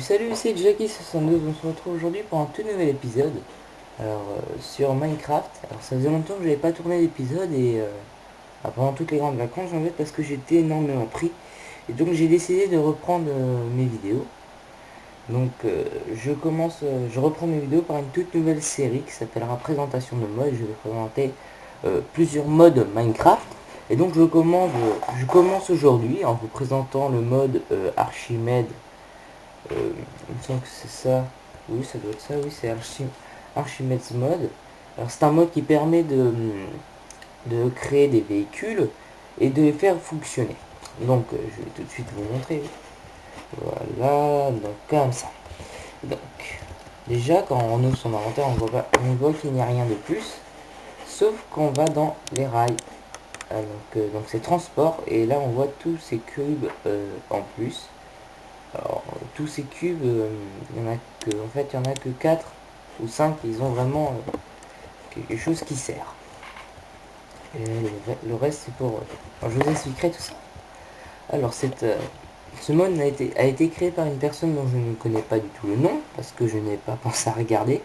Salut, c'est Jackie62, on se retrouve aujourd'hui pour un tout nouvel épisode. Sur Minecraft. Alors ça faisait longtemps que j'avais pas tourné d'épisode et pendant toutes les grandes vacances en fait parce que j'étais énormément pris. Et donc j'ai décidé de reprendre mes vidéos. Donc je reprends mes vidéos par une toute nouvelle série qui s'appellera Présentation de mode. Je vais présenter plusieurs modes Minecraft. Et donc je commence aujourd'hui en vous présentant le mode Archimède. Il me semble que c'est ça. Oui, ça doit être ça. Oui, c'est Archimedes Mode. Alors, c'est un mode qui permet de créer des véhicules et de les faire fonctionner. Donc, je vais tout de suite vous montrer. Voilà, donc comme ça. Donc, déjà, quand on ouvre son inventaire, on voit qu'il n'y a rien de plus, sauf qu'on va dans les rails. Donc c'est transport, et là, on voit tous ces cubes en plus. Alors, tous ces cubes, il y en a que, en fait, il y en a que 4 ou 5, ils ont vraiment quelque chose qui sert. Et le reste, c'est pour... alors, je vous expliquerai tout ça. Alors, ce mode a été créé par une personne dont je ne connais pas du tout le nom, parce que je n'ai pas pensé à regarder.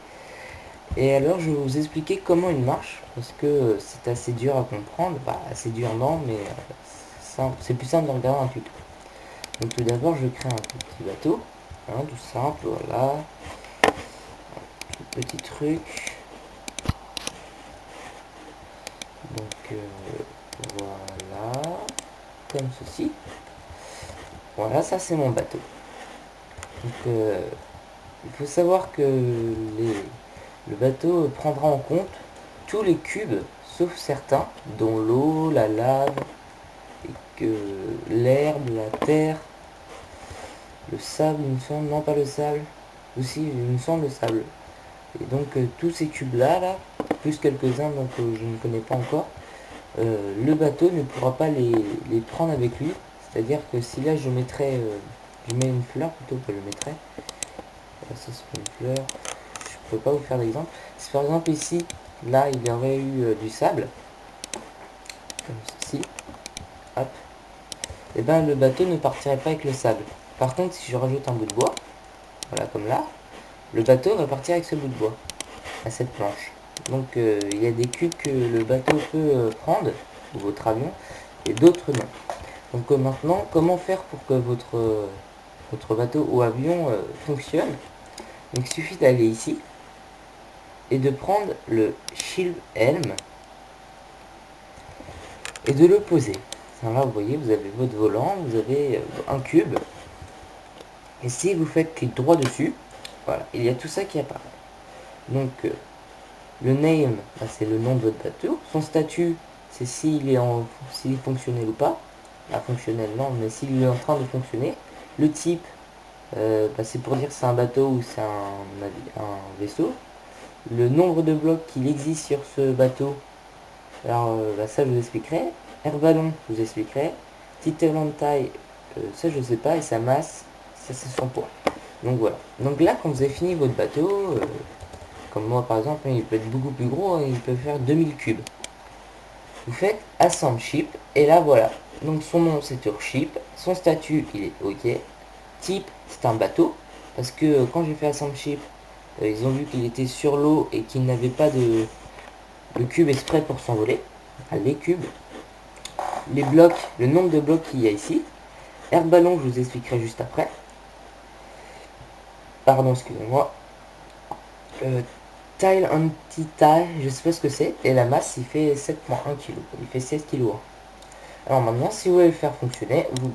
Et alors, je vais vous expliquer comment il marche, parce que c'est assez dur à comprendre. Bah, assez dur, non, mais c'est plus simple de regarder un tuto. Donc, tout d'abord, je crée un petit bateau. Hein, tout simple, voilà. Petit truc. Donc voilà, comme ceci. Voilà, ça c'est mon bateau. Donc il faut savoir que le bateau prendra en compte tous les cubes, sauf certains, dont l'eau, la lave, et que l'herbe, la terre, le sable, il me semble, non pas le sable, aussi il me semble le sable. Et donc tous ces cubes là, plus quelques-uns donc je ne connais pas encore, le bateau ne pourra pas les prendre avec lui. C'est-à-dire que si là je mettrais, je mets une fleur plutôt que je mettrais, ça c'est une fleur, je peux pas vous faire d'exemple. Si par exemple ici, là il y aurait eu du sable, comme ceci, hop, et ben le bateau ne partirait pas avec le sable. Par contre si je rajoute un bout de bois, voilà comme là, le bateau va partir avec ce bout de bois, à cette planche. Donc il y a des cubes que le bateau peut prendre, ou votre avion, et d'autres non. Donc maintenant, comment faire pour que votre bateau ou avion fonctionne? Donc il suffit d'aller ici et de prendre le shield helm et de le poser. Alors là, vous voyez, vous avez votre volant, vous avez un cube. Et si vous faites clic droit dessus, voilà, il y a tout ça qui apparaît. Donc le name, bah, c'est le nom de votre bateau. Son statut, c'est s'il est fonctionnel ou pas. Pas fonctionnel, non, mais s'il est en train de fonctionner. Le type, bah, c'est pour dire si c'est un bateau ou c'est un vaisseau. Le nombre de blocs qu'il existe sur ce bateau, alors bah, ça je vous expliquerai. Air ballon, je vous expliquerai. Petite de taille, ça je sais pas. Et sa masse, ça c'est son poids. Donc voilà. Donc là, quand vous avez fini votre bateau, comme moi par exemple, il peut être beaucoup plus gros, hein, il peut faire 2000 cubes. Vous faites Assemble Ship, et là voilà. Donc son nom c'est Turship, son statut il est OK. Type, c'est un bateau, parce que quand j'ai fait Assemble Ship, ils ont vu qu'il était sur l'eau et qu'il n'avait pas de cube exprès pour s'envoler. Les cubes, les blocs, le nombre de blocs qu'il y a ici. Air ballon, je vous expliquerai juste après. Pardon, excusez-moi. Tile anti-tile, je sais pas ce que c'est. Et la masse, il fait 7,1 kg. Il fait 16 kg. Alors maintenant, si vous voulez le faire fonctionner, vous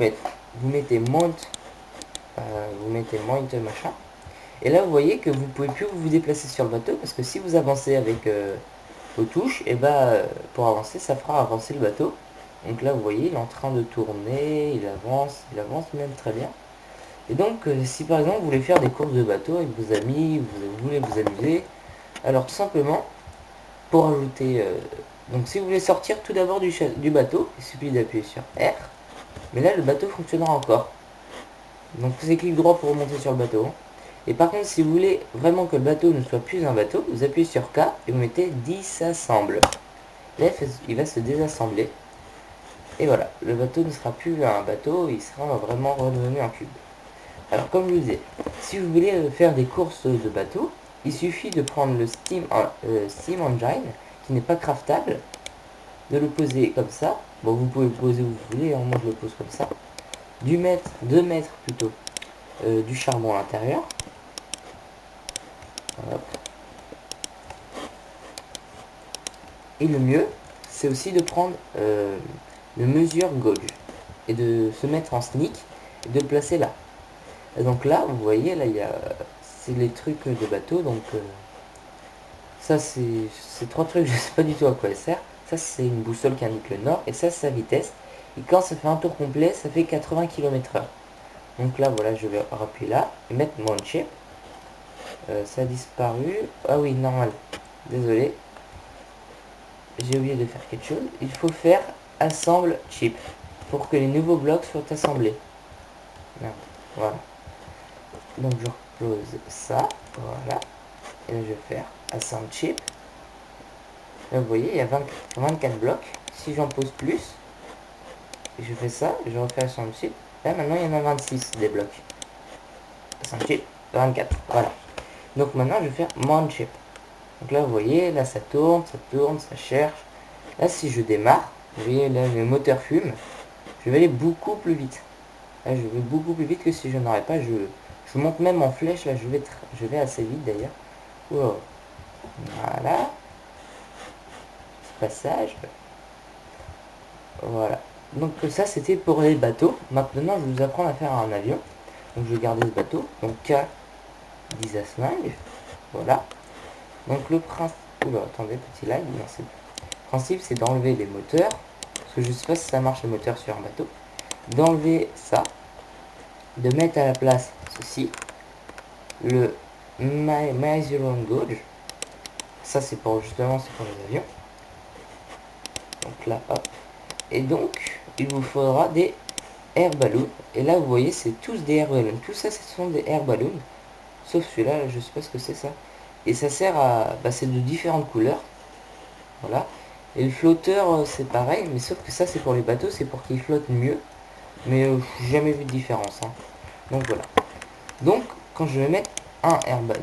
mettez mount, machin. Et là, vous voyez que vous pouvez plus vous déplacer sur le bateau parce que si vous avancez avec vos touches, et bah pour avancer, ça fera avancer le bateau. Donc là, vous voyez, il est en train de tourner, il avance même très bien. Et donc, si par exemple vous voulez faire des courses de bateau avec vos amis, vous voulez vous amuser, alors tout simplement, pour ajouter... donc si vous voulez sortir tout d'abord du bateau, il suffit d'appuyer sur R. Mais là, le bateau fonctionnera encore. Donc c'est clic droit pour remonter sur le bateau. Et par contre, si vous voulez vraiment que le bateau ne soit plus un bateau, vous appuyez sur K et vous mettez disassemble. Là, il va se désassembler. Et voilà, le bateau ne sera plus un bateau, il sera vraiment redevenu un cube. Alors comme je vous disais, si vous voulez faire des courses de bateau, il suffit de prendre le Steam Engine, qui n'est pas craftable, de le poser comme ça. Bon, vous pouvez le poser où vous voulez, hein, moi je le pose comme ça. De mettre plutôt du charbon à l'intérieur. Et le mieux, c'est aussi de prendre le mesure gauge et de se mettre en sneak et de le placer là. Et donc là, vous voyez, là, c'est les trucs de bateau. Donc ça, c'est trois trucs, je sais pas du tout à quoi elle sert. Ça, c'est une boussole qui indique le nord et ça, c'est sa vitesse. Et quand ça fait un tour complet, ça fait 80 km/h. Donc là, voilà, je vais appuyer là et mettre mon chip. Ça a disparu. Ah oui, normal. Désolé. J'ai oublié de faire quelque chose. Il faut faire assemble chip pour que les nouveaux blocs soient assemblés. Merde. Voilà. Donc je repose ça. Voilà. Et là je vais faire assemble chip. Là vous voyez, il y a 24 blocs. Si j'en pose plus, et je fais ça, je refais assemble chip. Là maintenant il y en a 26 des blocs. Assemble chip, 24. Voilà. Donc maintenant je vais faire mount chip. Donc là vous voyez, là ça tourne, ça cherche. Là si je démarre, vous voyez là le moteur fume, je vais aller beaucoup plus vite. Là je vais beaucoup plus vite que si je n'aurais pas, je monte même en flèche, là je vais assez vite d'ailleurs. Wow. Voilà. Passage. Voilà. Donc ça c'était pour les bateaux. Maintenant je vais vous apprendre à faire un avion. Donc je vais garder ce bateau. Donc K 10 à 5. Voilà. Donc le principe. Oula, attendez, petit lag. Le principe c'est d'enlever les moteurs. Parce que je sais pas si ça marche les moteurs sur un bateau. D'enlever ça. De mettre à la place ceci. Le My Zero Gauge. Ça c'est pour justement c'est pour les avions. Donc là, hop. Et donc, il vous faudra des air balloons. Et là, vous voyez, c'est tous des air balloons. Tout ça, ce sont des air balloons. Sauf celui-là, je sais pas ce que c'est ça. Et ça sert à... Bah, c'est de différentes couleurs. Voilà. Et le flotteur, c'est pareil. Mais sauf que ça, c'est pour les bateaux. C'est pour qu'ils flottent mieux. Mais j'ai jamais vu de différence. Hein. Donc voilà. Donc, quand je vais mettre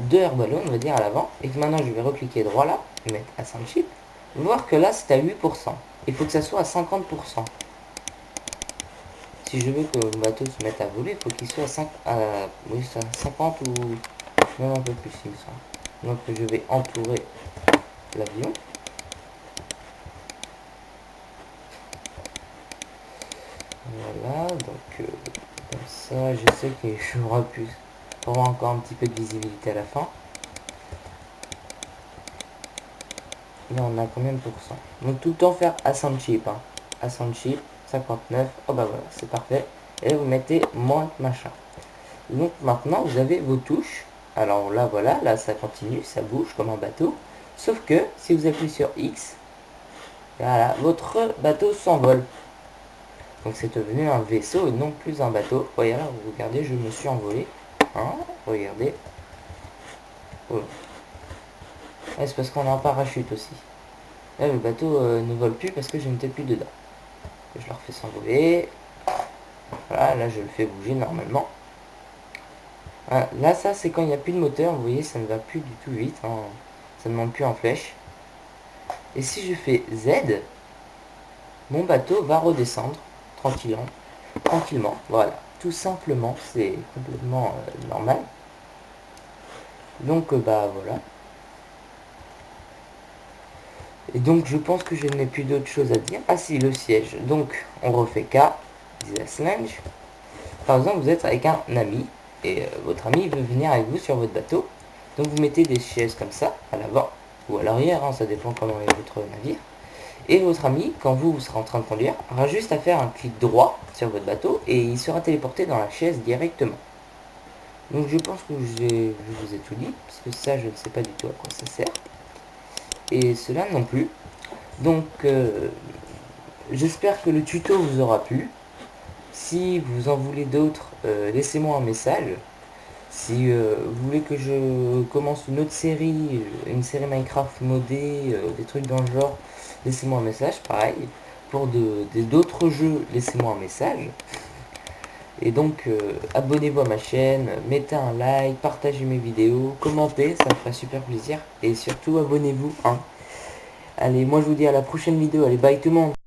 deux air balloons, on va dire, à l'avant. Et que maintenant, je vais recliquer droit là. Et mettre Assemble Chip. Voir que là, c'est à 8%. Il faut que ça soit à 50%. Si je veux que le bateau se mette à voler, il faut qu'il soit à 50 ou même un peu plus, il me semble. Donc je vais entourer l'avion. Voilà, donc comme ça, je sais que j'aurai plus pour avoir encore un petit peu de visibilité à la fin. Là, on a combien de pourcents? Donc tout le temps faire Assemble Chip. Hein. Assemble Chip, 59. Oh bah voilà, c'est parfait. Et là, vous mettez moins machin. Donc maintenant, vous avez vos touches. Alors là, voilà, là, ça continue, ça bouge comme un bateau. Sauf que, si vous appuyez sur X, voilà, votre bateau s'envole. Donc c'est devenu un vaisseau et non plus un bateau. Voyez là, vous regardez, je me suis envolé. Hein, regardez. Oh. Ah, c'est parce qu'on a un parachute aussi. Là, le bateau ne vole plus parce que je n'étais plus dedans. Je le refais s'envoler. Voilà, là, je le fais bouger normalement. Voilà, là, ça, c'est quand il n'y a plus de moteur. Vous voyez, ça ne va plus du tout vite. Hein. Ça ne monte plus en flèche. Et si je fais Z, mon bateau va redescendre tranquillement. Voilà, tout simplement, c'est complètement normal. Donc, bah voilà. Et donc, je pense que je n'ai plus d'autre chose à dire. Ah si, le siège. Donc, on refait K, Slange. Par exemple, vous êtes avec un ami, et votre ami veut venir avec vous sur votre bateau. Donc, vous mettez des chaises comme ça, à l'avant, ou à l'arrière, hein, ça dépend comment est votre navire. Et votre ami, quand vous serez en train de conduire, aura juste à faire un clic droit sur votre bateau et il sera téléporté dans la chaise directement. Donc je pense que je vous ai tout dit, parce que ça je ne sais pas du tout à quoi ça sert. Et cela non plus. Donc j'espère que le tuto vous aura plu. Si vous en voulez d'autres, laissez-moi un message. Si vous voulez que je commence une autre série, une série Minecraft modée, des trucs dans le genre, laissez-moi un message, pareil. Pour d'autres jeux, laissez-moi un message. Et donc abonnez-vous à ma chaîne, mettez un like, partagez mes vidéos, commentez, ça me ferait super plaisir. Et surtout abonnez-vous, hein. Allez, moi je vous dis à la prochaine vidéo, allez bye tout le monde.